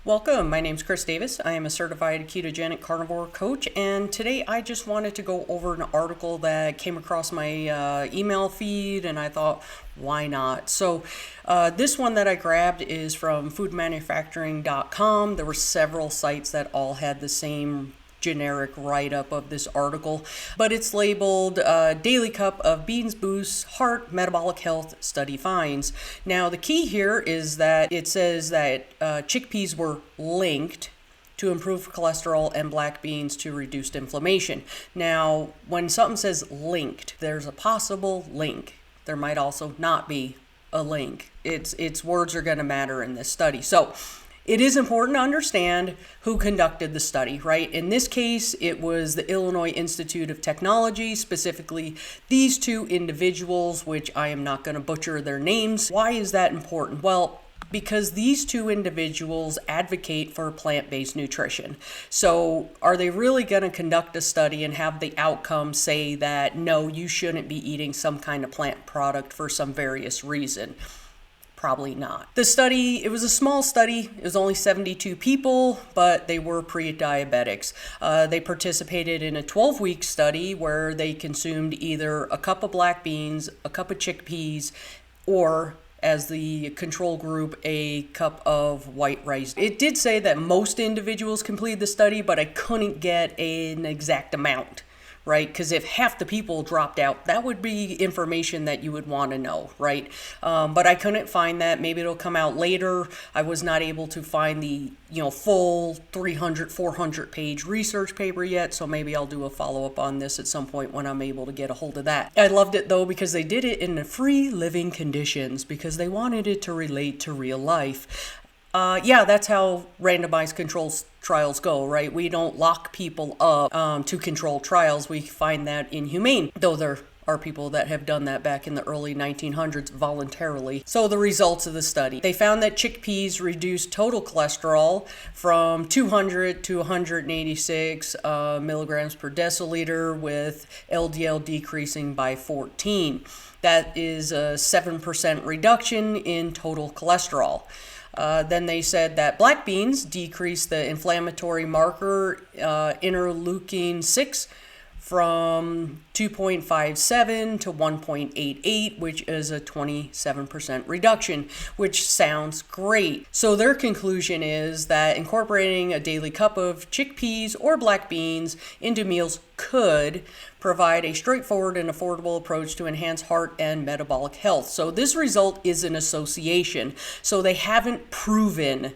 Welcome, my name is Chris Davis. I am a certified ketogenic carnivore coach, and today I just wanted to go over an article that came across my email feed, and I thought, why not? So this one that I grabbed is from foodmanufacturing.com. There were several sites that all had the same generic write-up of this article, but it's labeled Daily Cup of Beans Boosts Heart Metabolic Health Study Finds. Now the key here is that it says that chickpeas were linked to improve cholesterol and black beans to reduced inflammation. Now when something says linked, there's a possible link. There might also not be a link. Its words are going to matter in this study. So it is important to understand who conducted the study, right? In this case, it was the Illinois Institute of Technology, specifically these two individuals, which I am not going to butcher their names. Why is that important? Well, because these two individuals advocate for plant-based nutrition. So are they really going to conduct a study and have the outcome say that, no, you shouldn't be eating some kind of plant product for some various reason? Probably not. The study, it was a small study. It was only 72 people, but they were pre-diabetics. They participated in a 12-week study where they consumed either a cup of black beans, a cup of chickpeas, or as the control group, a cup of white rice. It did say that most individuals completed the study, but I couldn't get an exact amount, right? Because if half the people dropped out, that would be information that you would want to know, right? But I couldn't find that. Maybe it'll come out later. I was not able to find the full 300, 400 page research paper yet, so maybe I'll do a follow-up on this at some point when I'm able to get a hold of that. I loved it though because they did it in the free living conditions because they wanted it to relate to real life. That's how randomized controls trials go, right? We don't lock people up to control trials. We find that inhumane, though there are people that have done that back in the early 1900s voluntarily. So the results of the study. They found that chickpeas reduced total cholesterol from 200 to 186 milligrams per deciliter, with LDL decreasing by 14. That is a 7% reduction in total cholesterol. Then they said that black beans decreased the inflammatory marker interleukin 6 from 2.57 to 1.88, which is a 27% reduction, which sounds great. So their conclusion is that incorporating a daily cup of chickpeas or black beans into meals could provide a straightforward and affordable approach to enhance heart and metabolic health. So this result is an association. So they haven't proven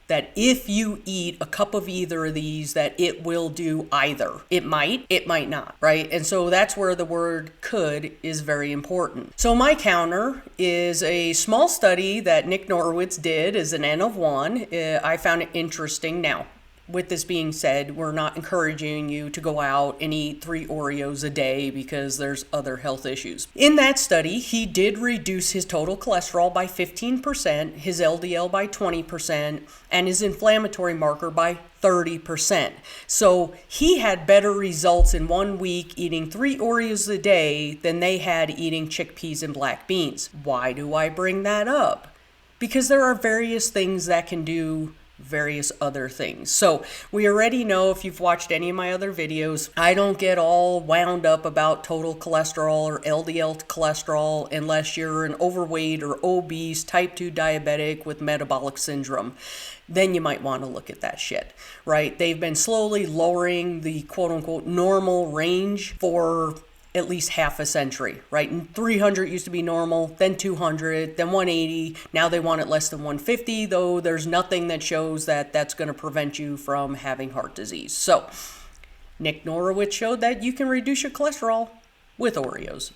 that if you eat a cup of either of these, that it will do either. It might not, right? And so that's where the word could is very important. So my counter is a small study that Nick Norowitz did as an N of 1. I found it interesting. Now, with this being said, we're not encouraging you to go out and eat 3 Oreos a day because there's other health issues. In that study, he did reduce his total cholesterol by 15%, his LDL by 20%, and his inflammatory marker by 30%. So he had better results in 1 week eating 3 Oreos a day than they had eating chickpeas and black beans. Why do I bring that up? Because there are various things that can do various other things. So we already know, if you've watched any of my other videos, I don't get all wound up about total cholesterol or LDL cholesterol unless you're an overweight or obese type 2 diabetic with metabolic syndrome. Then you might want to look at that shit, right? They've been slowly lowering the quote unquote normal range for at least half a century, right? And 300 used to be normal, then 200, then 180. Now they want it less than 150, though there's nothing that shows that that's going to prevent you from having heart disease. So Nick Norowitz showed that you can reduce your cholesterol with Oreos.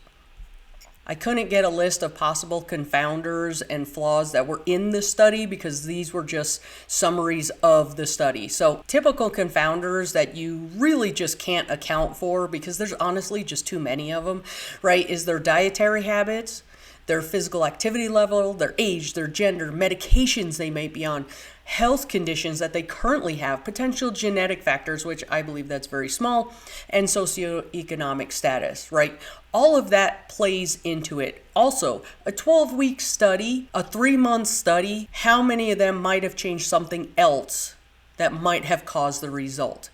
I couldn't get a list of possible confounders and flaws that were in the study because these were just summaries of the study. So typical confounders that you really just can't account for because there's honestly just too many of them, right, is their dietary habits, their physical activity level, their age, their gender, medications they may be on, health conditions that they currently have, potential genetic factors, which I believe that's very small, and socioeconomic status, right? All of that plays into it. Also, a 12-week study, a 3-month study, how many of them might have changed something else that might have caused the result?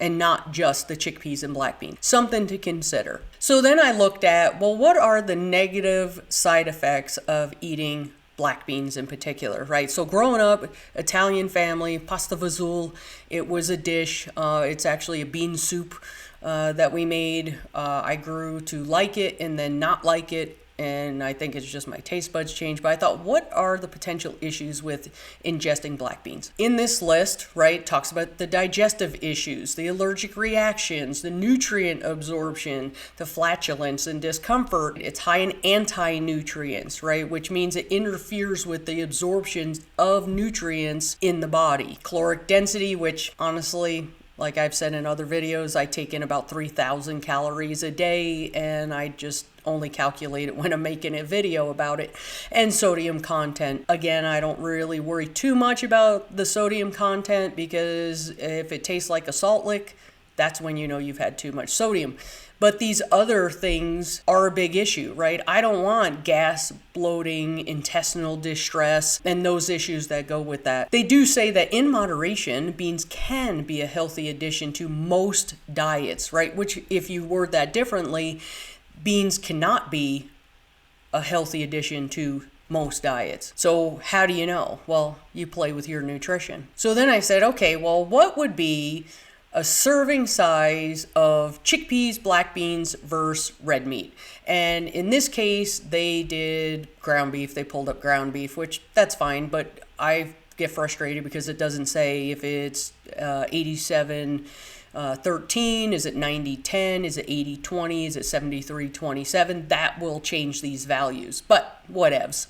And not just the chickpeas and black beans. Something to consider. So then I looked at, well, what are the negative side effects of eating black beans in particular, right? So growing up, Italian family, pasta fazool, it was a dish. It's actually a bean soup that we made. I grew to like it and then not like it. And I think it's just my taste buds changed. But I thought, what are the potential issues with ingesting black beans? In this list, right, talks about the digestive issues, the allergic reactions, the nutrient absorption, the flatulence and discomfort. It's high in anti-nutrients, right, which means it interferes with the absorption of nutrients in the body. Caloric density, which honestly, like I've said in other videos, I take in about 3,000 calories a day, and I just only calculate it when I'm making a video about it. And sodium content. Again, I don't really worry too much about the sodium content, because if it tastes like a salt lick, that's when you know you've had too much sodium. But these other things are a big issue, right? I don't want gas, bloating, intestinal distress, and those issues that go with that. They do say that in moderation, beans can be a healthy addition to most diets, right? Which, if you word that differently, beans cannot be a healthy addition to most diets. So how do you know? Well, you play with your nutrition. So then I said, okay, well, what would be a serving size of chickpeas, black beans versus red meat? And in this case, they did ground beef. They pulled up ground beef, which that's fine, but I get frustrated because it doesn't say if it's 87-13, is it 90-10, is it 80-20, is it 73-27? That will change these values, but whatevs.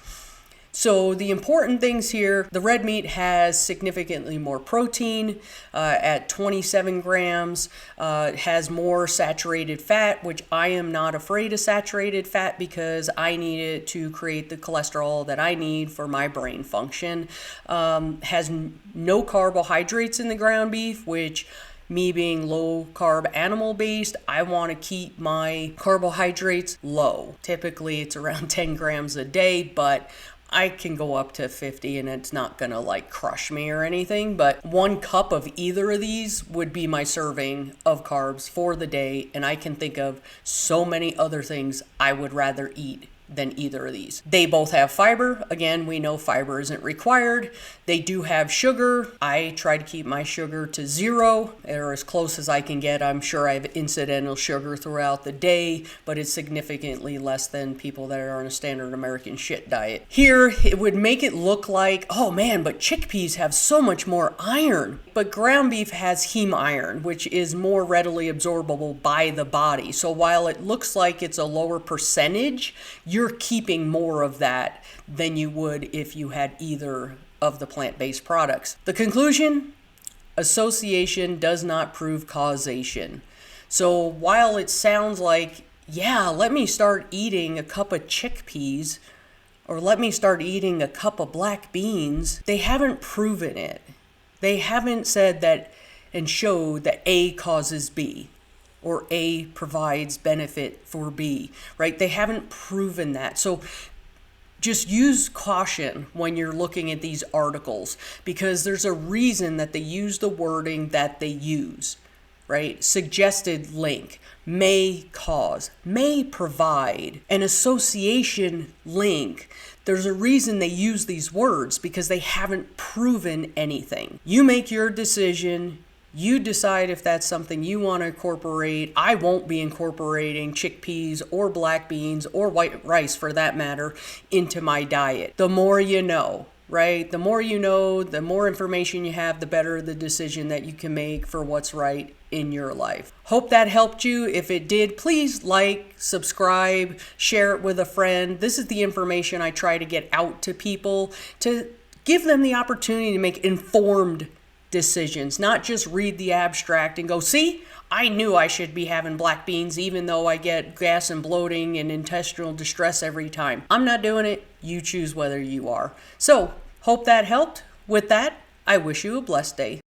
So the important things here, the red meat has significantly more protein at 27 grams. It has more saturated fat, which I am not afraid of saturated fat because I need it to create the cholesterol that I need for my brain function. Has no carbohydrates in the ground beef, which, me being low carb animal based, I want to keep my carbohydrates low. Typically it's around 10 grams a day, but I can go up to 50 and it's not gonna like crush me or anything, but 1 cup of either of these would be my serving of carbs for the day, and I can think of so many other things I would rather eat than either of these. They both have fiber. Again, we know fiber isn't required. They do have sugar. I try to keep my sugar to 0 or as close as I can get. I'm sure I have incidental sugar throughout the day, but it's significantly less than people that are on a standard American shit diet. Here, it would make it look like, oh man, but chickpeas have so much more iron. But ground beef has heme iron, which is more readily absorbable by the body. So while it looks like it's a lower percentage, you're keeping more of that than you would if you had either of the plant-based products. The conclusion: association does not prove causation. So while it sounds like, yeah, let me start eating a cup of chickpeas or let me start eating a cup of black beans, they haven't proven it. They haven't said that and showed that A causes B, or A provides benefit for B, right? They haven't proven that. So just use caution when you're looking at these articles, because there's a reason that they use the wording that they use, right? Suggested link, may cause, may provide, an association link. There's a reason they use these words, because they haven't proven anything. You make your decision. You decide if that's something you want to incorporate. I won't be incorporating chickpeas or black beans or white rice, for that matter, into my diet. The more you know, right? The more you know, the more information you have, the better the decision that you can make for what's right in your life. Hope that helped you. If it did, please like, subscribe, share it with a friend. This is the information I try to get out to people, to give them the opportunity to make informed decisions, not just read the abstract and go, see, I knew I should be having black beans even though I get gas and bloating and intestinal distress every time. I'm not doing it. You choose whether you are. So, hope that helped. With that, I wish you a blessed day.